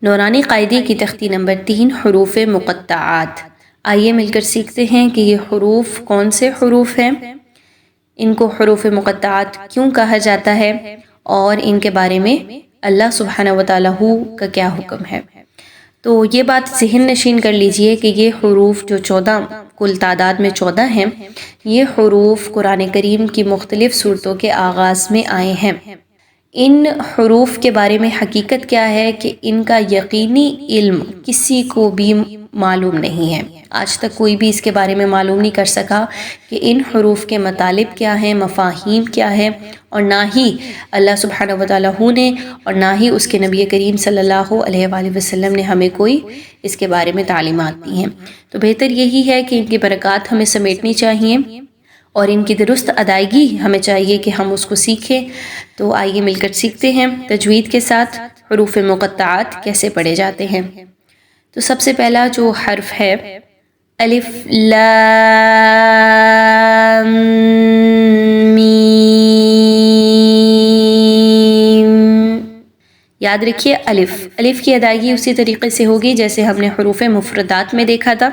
نورانی قاعدے کی تختی نمبر 3 حروف مقطعات۔ آئیے مل کر سیکھتے ہیں کہ یہ حروف کون سے حروف ہیں، ان کو حروف مقطعات کیوں کہا جاتا ہے اور ان کے بارے میں اللہ سبحانہ وتعالیٰ کا کیا حکم ہے۔ تو یہ بات ذہن نشین کر لیجئے کہ یہ حروف جو 14 کل تعداد میں 14 ہیں، یہ حروف قرآن کریم کی مختلف صورتوں کے آغاز میں آئے ہیں۔ ان حروف کے بارے میں حقیقت کیا ہے کہ ان کا یقینی علم کسی کو بھی معلوم نہیں ہے۔ آج تک کوئی بھی اس کے بارے میں معلوم نہیں کر سکا کہ ان حروف کے مطالب کیا ہیں، مفاہیم کیا ہے، اور نہ ہی اللہ سبحانہ وتعالیٰ نے اور نہ ہی اس کے نبی کریم صلی اللہ علیہ وآلہ وسلم نے ہمیں کوئی اس کے بارے میں تعلیمات دی ہیں۔ تو بہتر یہی ہے کہ ان کی برکات ہمیں سمیٹنی چاہیے اور ان کی درست ادائیگی ہمیں چاہیے کہ ہم اس کو سیکھیں۔ تو آئیے مل کر سیکھتے ہیں تجوید کے ساتھ حروف مقطعات کیسے پڑھے جاتے ہیں۔ تو سب سے پہلا جو حرف ہے الف لام میم، یاد رکھیے الف کی ادائیگی اسی طریقے سے ہوگی جیسے ہم نے حروف مفردات میں دیکھا تھا۔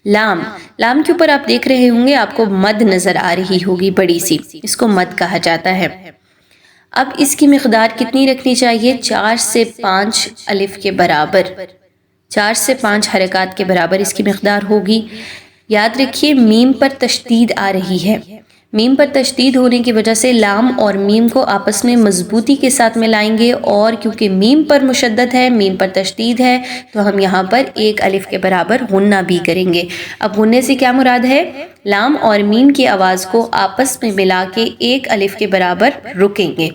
لام کے اوپر آپ دیکھ رہے ہوں گے آپ کو مد نظر آ رہی ہوگی بڑی سی، اس کو مد کہا جاتا ہے۔ اب اس کی مقدار کتنی رکھنی چاہیے؟ 4 سے 5 الف کے برابر، 4 سے 5 حرکات کے برابر اس کی مقدار ہوگی۔ یاد رکھیے میم پر تشدید آ رہی ہے، میم پر تشدید ہونے کی وجہ سے لام اور میم کو آپس میں مضبوطی کے ساتھ ملائیں گے، اور کیونکہ میم پر مشدد ہے، میم پر تشدید ہے، تو ہم یہاں پر ایک الف کے برابر غنہ بھی کریں گے۔ اب غنے سے کیا مراد ہے؟ لام اور میم کی آواز کو آپس میں ملا کے ایک الف کے برابر رکیں گے۔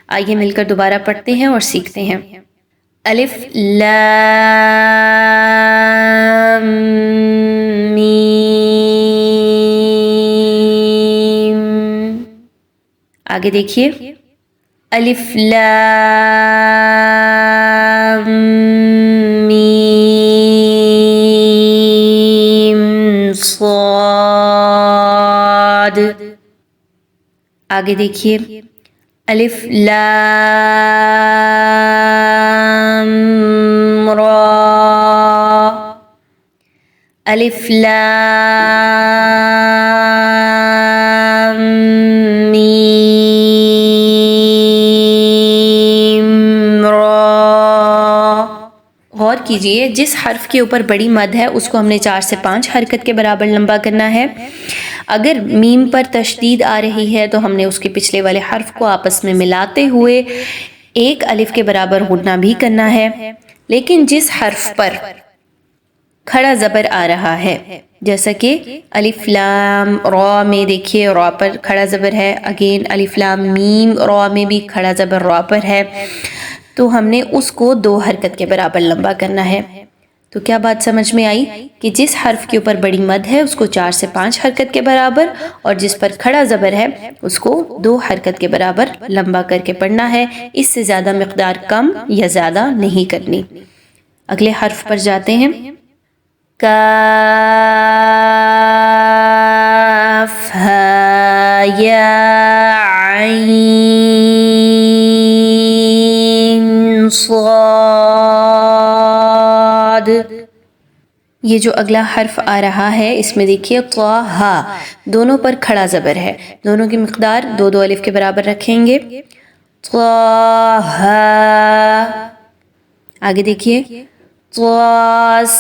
آئیے مل کر دوبارہ پڑھتے ہیں اور سیکھتے ہیں۔ الف لام میم، آگے دیکھیے الف لام میم صاد، آگے دیکھیے الف لام را، الف لام میم را۔ غور کیجئے جس حرف کے اوپر بڑی مد ہے اس کو ہم نے 4 سے 5 حرکت کے برابر لمبا کرنا ہے۔ اگر میم پر تشدید آ رہی ہے تو ہم نے اس کے پچھلے والے حرف کو آپس میں ملاتے ہوئے ایک الف کے برابر غنہ بھی کرنا ہے۔ لیکن جس حرف پر کھڑا زبر آ رہا ہے، جیسا کہ الف لام را میں دیکھیے را پر کھڑا زبر ہے، اگین الف لام میم را میں بھی کھڑا زبر را پر ہے، تو ہم نے اس کو 2 حرکت کے برابر لمبا کرنا ہے۔ تو کیا بات سمجھ میں آئی کہ جس حرف کے اوپر بڑی مد ہے اس کو 4 سے 5 حرکت کے برابر، اور جس پر کھڑا زبر ہے اس کو 2 حرکت کے برابر لمبا کر کے پڑھنا ہے، اس سے زیادہ مقدار کم یا زیادہ نہیں کرنی۔ اگلے حرف پر جاتے ہیں۔ کاف ہا یا عین صاد، یہ جو اگلا حرف آ رہا ہے اس میں دیکھیے طہ، دونوں پر کھڑا زبر ہے، دونوں کی مقدار 2 الف کے برابر رکھیں گے۔ طہ، آگے دیکھیے طاسین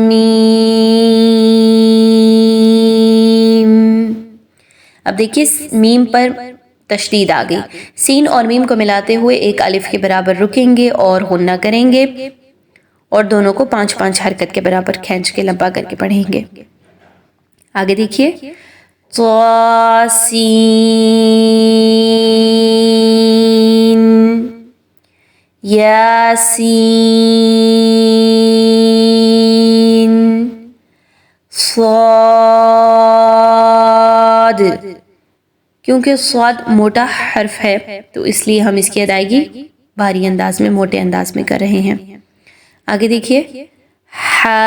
میم، اب دیکھیے میم پر تشدید آ گئی، سین اور میم کو ملاتے ہوئے ایک الف کے برابر رکیں گے اور غنہ کریں گے، اور دونوں کو 5 حرکت کے برابر کھینچ کے لمبا کر کے پڑھیں گے۔ آگے دیکھیے طاسین یاسین صاد، کیونکہ صاد موٹا حرف ہے تو اس لیے ہم اس کی ادائیگی بھاری انداز میں، موٹے انداز میں کر رہے ہیں۔ آگے دیکھیے حامیم،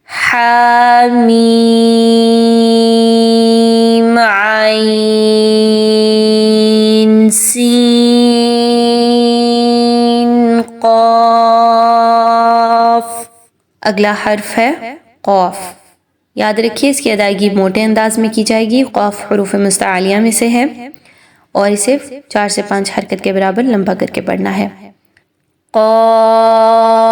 حامیم میم عین سین قاف۔ اگلا حرف ہے قاف۔ یاد رکھیے اس کی ادائیگی موٹے انداز میں کی جائے گی۔ قاف حروف مستعلیہ میں سے ہے اور اسے 4 سے 5 حرکت کے برابر لمبا کر کے پڑھنا ہے۔ قاف